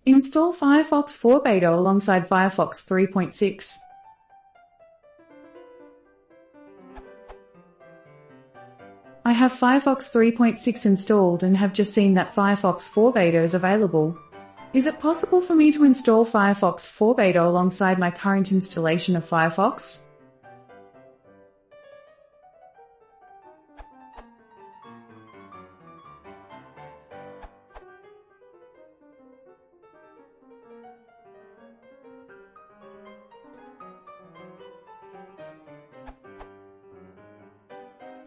Install Firefox 4 Beta alongside Firefox 3.6. I have Firefox 3.6 installed and have just seen that Firefox 4 Beta is available. Is it possible for me to install Firefox 4 Beta alongside my current installation of Firefox?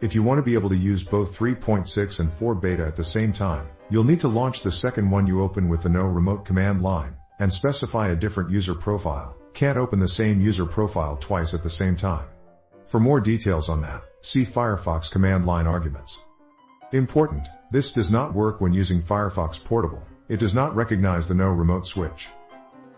If you want to be able to use both 3.6 and 4 beta at the same time, you'll need to launch the second one you open with the no remote command line, and specify a different user profile. Can't open the same user profile twice at the same time. For more details on that, see Firefox command line arguments. Important: this does not work when using Firefox Portable. It does not recognize the no remote switch.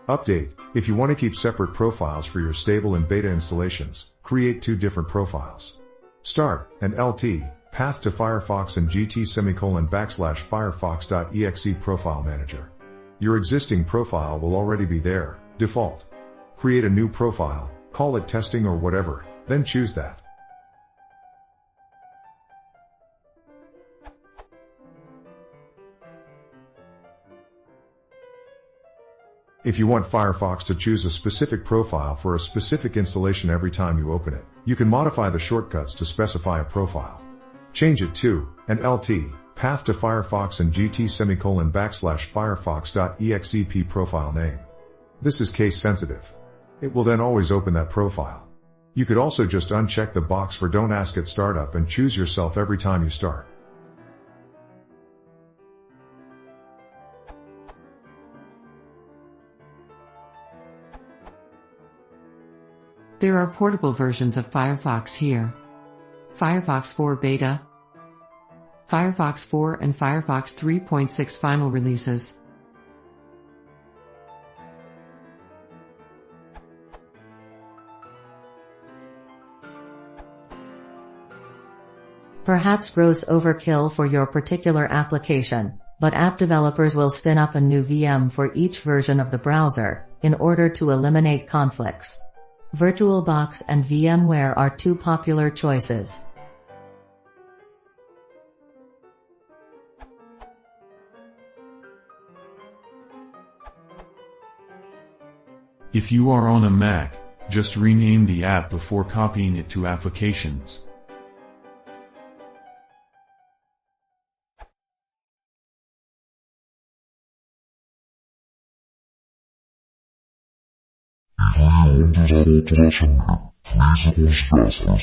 Update: if you want to keep separate profiles for your stable and beta installations, create two different profiles. Start, and LT, path to Firefox and GT /Firefox.exe profile manager. Your existing profile will already be there, default. Create a new profile, call it testing or whatever, then choose that. If you want Firefox to choose a specific profile for a specific installation every time you open it, you can modify the shortcuts to specify a profile. Change it to, and LT, path to Firefox and GT /Firefox.exe profile name. This is case sensitive. It will then always open that profile. You could also just uncheck the box for don't ask at startup and choose yourself every time you start. There are portable versions of Firefox here. Firefox 4 Beta, Firefox 4 and Firefox 3.6 final releases. Perhaps gross overkill for your particular application, but app developers will spin up a new VM for each version of the browser, in order to eliminate conflicts. VirtualBox and VMware are two popular choices. If you are on a Mac, just rename the app before copying it to applications. 이상의 온도사로 돌아섰네. please consider